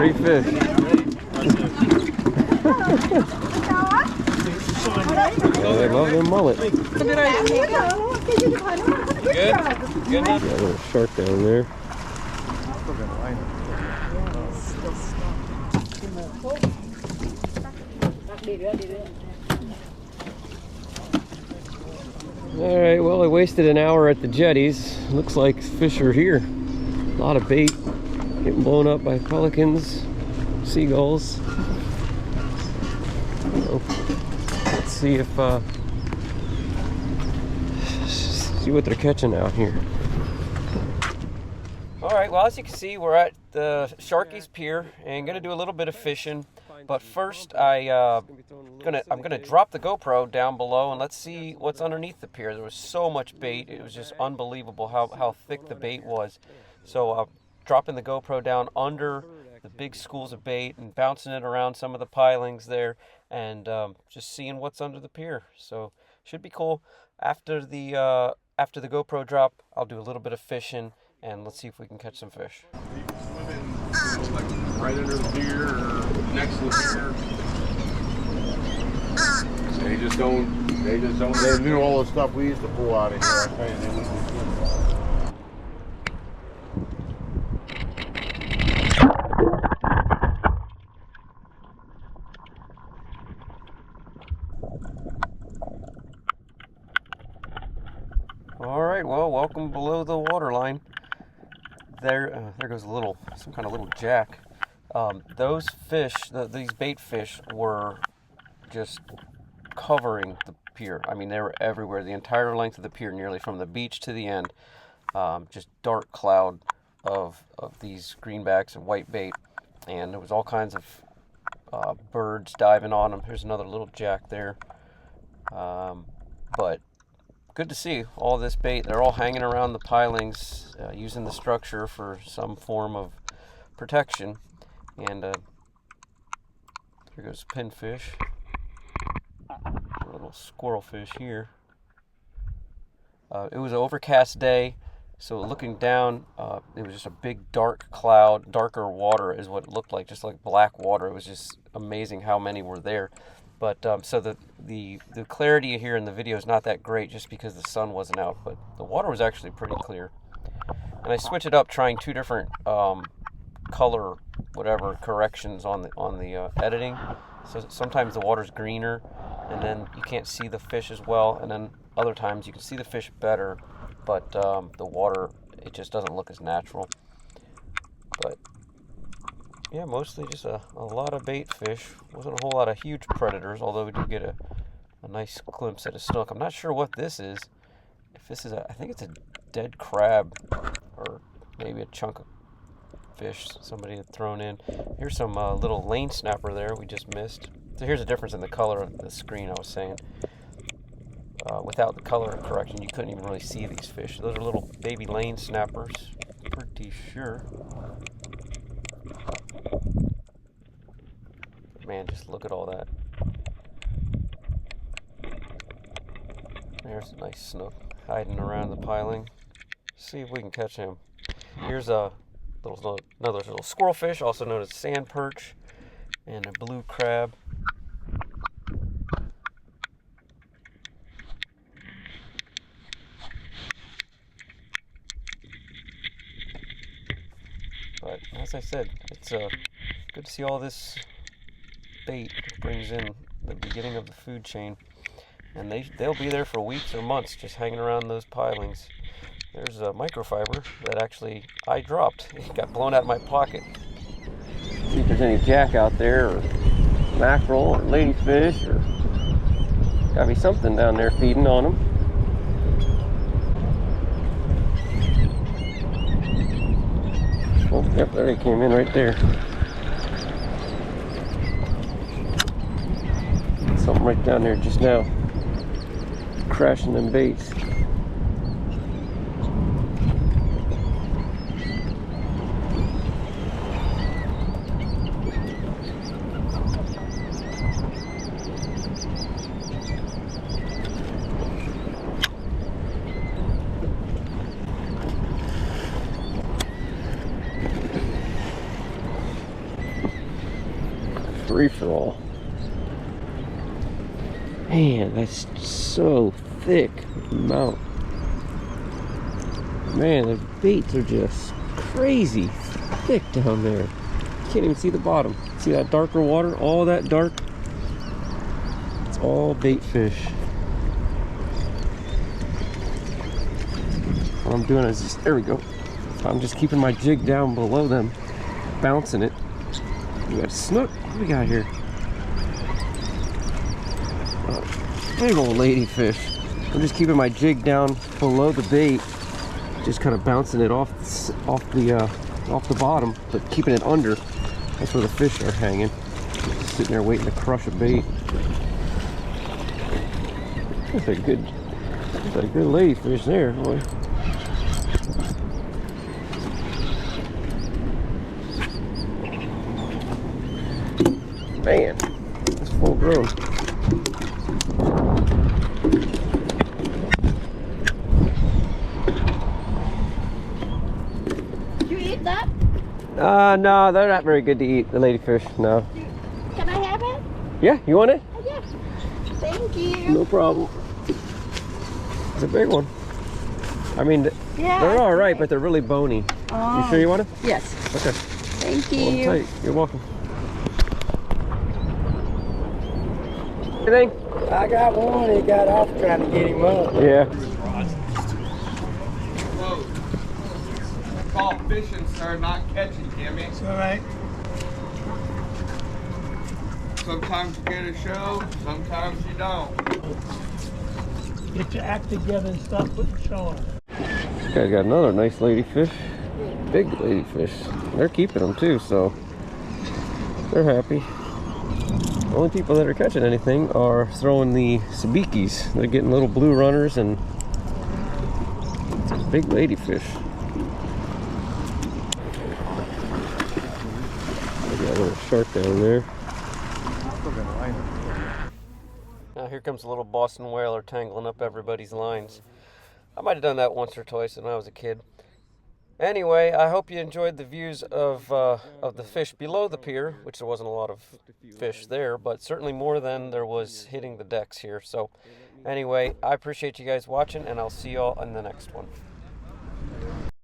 Pretty fish. I love their mullet. Good? Good Got a little shark down there. Alright, well, I wasted an hour at the jetties. Looks like fish are here. A lot of bait getting blown up by pelicans, seagulls. So, let's see if see what they're catching out here. Alright, well, as you can see, we're at the SHARKY'S Pier and gonna do a little bit of fishing. But first, I'm gonna drop the GoPro down below and let's see what's underneath the pier. There was so much bait; it was just unbelievable how thick the bait was. So, dropping the GoPro down under the big schools of bait and bouncing it around some of the pilings there, and just seeing what's under the pier. So, should be cool. After the GoPro drop, I'll do a little bit of fishing and let's see if we can catch some fish. Like right under the pier or next to the pier. They knew all the stuff we used to pull out of here. I tell you, they wouldn't do All right, well, welcome below the waterline. There goes some kind of little jack. Those fish, these bait fish, were just covering the pier. I mean, they were everywhere, the entire length of the pier, nearly from the beach to the end. Just dark cloud of these greenbacks and white bait, and there was all kinds of birds diving on them. Here's another little jack there. But good to see all this bait. They're all hanging around the pilings, using the structure for some form of protection. And here goes pinfish. A little squirrel fish here. It was an overcast day, so looking down, it was just a big dark cloud. Darker water is what it looked like, just like black water. It was just amazing how many were there. But so the clarity here in the video is not that great just because the sun wasn't out, but the water was actually pretty clear. And I switched it up, trying two different color corrections on the editing. So sometimes the water's greener, and then you can't see the fish as well, and then other times you can see the fish better, but the water, it just doesn't look as natural. But yeah, mostly just a lot of bait fish. Wasn't a whole lot of huge predators, although we did get a nice glimpse at a snook. I'm not sure what this is. If this is I think it's a dead crab, or maybe a chunk of fish somebody had thrown in. Here's some little lane snapper there we just missed. So here's a difference in the color of the screen I was saying. Without the color correction, you couldn't even really see these fish. Those are little baby lane snappers, pretty sure. Man, just look at all that. There's a nice snook hiding around the piling. See if we can catch him. Here's another little squirrel fish, also known as sand perch, and a blue crab. But as I said, it's good to see all this bait brings in the beginning of the food chain, and they'll be there for weeks or months just hanging around those pilings. There's a microfiber that actually I dropped. It got blown out of my pocket. See if there's any jack out there, or mackerel, or ladyfish, or gotta be something down there feeding on them. Oh, yep, there he came in right there. Something right down there just now, crashing them baits. free-for-all. Man, that's so thick amount. Man, the baits are just crazy thick down there. You can't even see the bottom. See that darker water? All that dark? It's all bait fish. What I'm doing is just, there we go. I'm just keeping my jig down below them, bouncing it. We got a snook. What do we got here? Big old ladyfish. I'm just keeping my jig down below the bait, just kind of bouncing it off the bottom, but keeping it under. That's where the fish are hanging. Just sitting there waiting to crush a bait. That's a good ladyfish there, boy. Man, it's full grown. No, they're not very good to eat, the ladyfish, no. Can I have it? Yeah, you want it? Yeah. Thank you. No problem. It's a big one. I mean, Yeah, they're all right, but they're really bony. Oh. You sure you want it? Yes. Okay. Thank Hold you. tight. You're welcome. Anything? I got one. He got off trying to get him up. Yeah. It's called fishing, sir, not catching, Jimmy. It's all right. Sometimes you get a show, sometimes you don't. Get your act together and start putting the show on. This guy's got another nice ladyfish. Big ladyfish. They're keeping them too, so they're happy. The only people that are catching anything are throwing the sabikis. They're getting little blue runners, and it's a big ladyfish. Got a little shark down there. Now here comes a little Boston whaler tangling up everybody's lines. I might have done that once or twice when I was a kid. Anyway, I hope you enjoyed the views of the fish below the pier, which there wasn't a lot of fish there, but certainly more than there was hitting the decks here. So anyway, I appreciate you guys watching, and I'll see y'all in the next one.